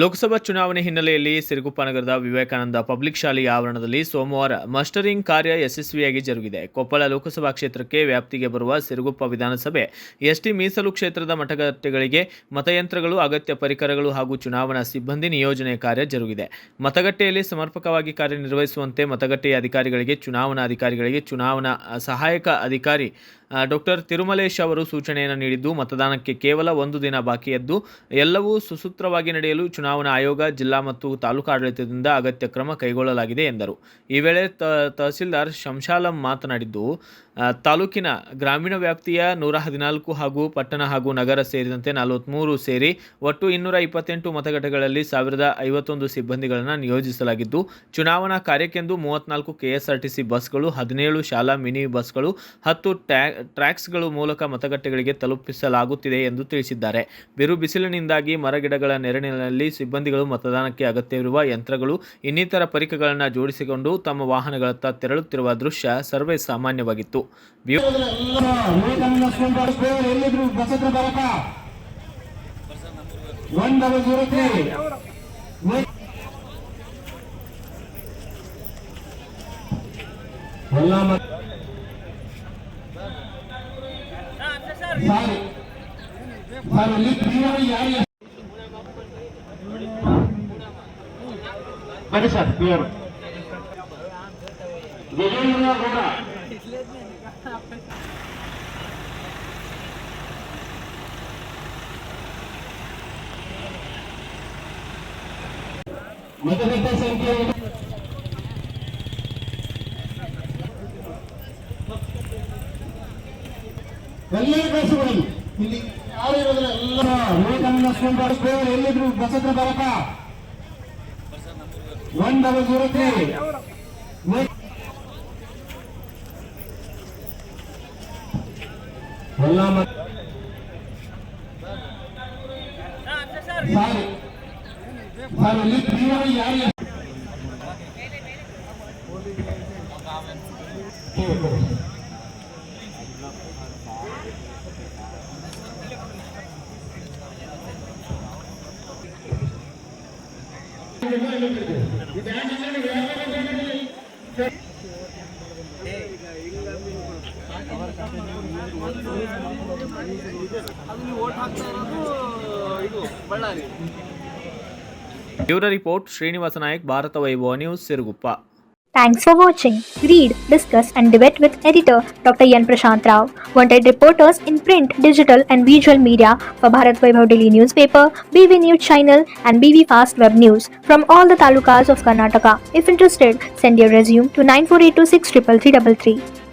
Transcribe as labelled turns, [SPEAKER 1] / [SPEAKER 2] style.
[SPEAKER 1] ಲೋಕಸಭಾ ಚುನಾವಣೆ ಹಿನ್ನೆಲೆಯಲ್ಲಿ ಸಿರುಗುಪ್ಪ ನಗರದ ವಿವೇಕಾನಂದ ಪಬ್ಲಿಕ್ ಶಾಲೆಯ ಆವರಣದಲ್ಲಿ ಸೋಮವಾರ ಮಸ್ಟರಿಂಗ್ ಕಾರ್ಯ ಯಶಸ್ವಿಯಾಗಿ ಜರುಗಿದೆ. ಕೊಪ್ಪಳ ಲೋಕಸಭಾ ಕ್ಷೇತ್ರಕ್ಕೆ ವ್ಯಾಪ್ತಿಗೆ ಬರುವ ಸಿರುಗುಪ್ಪ ವಿಧಾನಸಭೆ ಎಸ್ಟಿ ಮೀಸಲು ಕ್ಷೇತ್ರದ ಮತಗಟ್ಟೆಗಳಿಗೆ ಮತಯಂತ್ರಗಳು, ಅಗತ್ಯ ಪರಿಕರಗಳು ಹಾಗೂ ಚುನಾವಣಾ ಸಿಬ್ಬಂದಿ ನಿಯೋಜನೆ ಕಾರ್ಯ ಜರುಗಿದೆ. ಮತಗಟ್ಟೆಯಲ್ಲಿ ಸಮರ್ಪಕವಾಗಿ ಕಾರ್ಯನಿರ್ವಹಿಸುವಂತೆ ಮತಗಟ್ಟೆಯ ಅಧಿಕಾರಿಗಳಿಗೆ, ಚುನಾವಣಾ ಸಹಾಯಕ ಅಧಿಕಾರಿ ಡಾಕ್ಟರ್ ತಿರುಮಲೇಶ್ ಅವರು ಸೂಚನೆಯನ್ನು ನೀಡಿದ್ದು, ಮತದಾನಕ್ಕೆ ಕೇವಲ ಒಂದು ದಿನ ಬಾಕಿಯಿದ್ದು ಎಲ್ಲವೂ ಸುಸೂತ್ರವಾಗಿ ನಡೆಯಲು ಚುನಾವಣಾ ಆಯೋಗ, ಜಿಲ್ಲಾ ಮತ್ತು ತಾಲೂಕು ಆಡಳಿತದಿಂದ ಅಗತ್ಯ ಕ್ರಮ ಕೈಗೊಳ್ಳಲಾಗಿದೆ ಎಂದರು. ಈ ವೇಳೆ ತಹಸೀಲ್ದಾರ್ ಶಂಶಾಲಂ ಮಾತನಾಡಿದ್ದು, ತಾಲೂಕಿನ ಗ್ರಾಮೀಣ ವ್ಯಾಪ್ತಿಯ 114 ಹಾಗೂ ಪಟ್ಟಣ ಹಾಗೂ ನಗರ ಸೇರಿದಂತೆ 43 ಸೇರಿ ಒಟ್ಟು 228 ಮತಗಟ್ಟೆಗಳಲ್ಲಿ 1051 ಸಿಬ್ಬಂದಿಗಳನ್ನು ನಿಯೋಜಿಸಲಾಗಿದ್ದು, ಚುನಾವಣಾ ಕಾರ್ಯಕ್ಕೆಂದು 34 ಕೆಎಸ್ಆರ್ಟಿಸಿ ಬಸ್ಗಳು, 17 ಶಾಲಾ ಮಿನಿ ಬಸ್ಗಳು, 10 ಟ್ರ್ಯಾಕ್ಸ್ಗಳು ಮೂಲಕ ಮತಗಟ್ಟೆಗಳಿಗೆ ತಲುಪಿಸಲಾಗುತ್ತಿದೆ ಎಂದು ತಿಳಿಸಿದ್ದಾರೆ. ಬಿರು ಬಿಸಿಲಿನಿಂದಾಗಿ ಮರಗಿಡಗಳ ನೆರಳಿನಲ್ಲಿ ಸಿಬ್ಬಂದಿಗಳು ಮತದಾನಕ್ಕೆ ಅಗತ್ಯವಿರುವ ಯಂತ್ರಗಳು, ಇನ್ನಿತರ ಪರಿಕರಗಳನ್ನು ಜೋಡಿಸಿಕೊಂಡು ತಮ್ಮ ವಾಹನಗಳತ್ತ ತೆರಳುತ್ತಿರುವ ದೃಶ್ಯ ಸರ್ವೇ ಸಾಮಾನ್ಯವಾಗಿತ್ತು.
[SPEAKER 2] ಬನ್ನಿ ಸರ್, ಕ್ಲಿಯರ್. ಮತಗಟ್ಟೆ ಸಂಖ್ಯೆ ಎಲ್ಲ ಕಳಿಸಿಬಿಡಿ. ಇಲ್ಲಿ ಯಾರು ಇರೋದಿಲ್ಲ, ಎಲ್ಲ ವಿವೇಕಾನಂದ ಸ್ಕೂಲ್ ಬಾರಿಸ್ಬೇಕು. ಎಲ್ಲಿದ್ರು ಬಸ್ ಹತ್ರ ಬರಕ 1003 ಎಲ್ಲ ಇಲ್ಲಿ ಪ್ರಿಯರು ಯಾರು
[SPEAKER 1] ಬ್ಯೂರೋ ರಿಪೋರ್ಟ್ ಶ್ರೀನಿವಾಸ ನಾಯಕ್, ಭಾರತ ವೈಭವ news, Siruguppa.
[SPEAKER 3] Thanks for watching. Read, discuss and debate with editor Dr. Yan Prashant Rao. Wanted reporters in print, digital and visual media for Bharat Vaibhav Daily Newspaper, BV News Channel and BV Fast Web News from all the talukas of Karnataka. If interested, send your resume to 9482633333.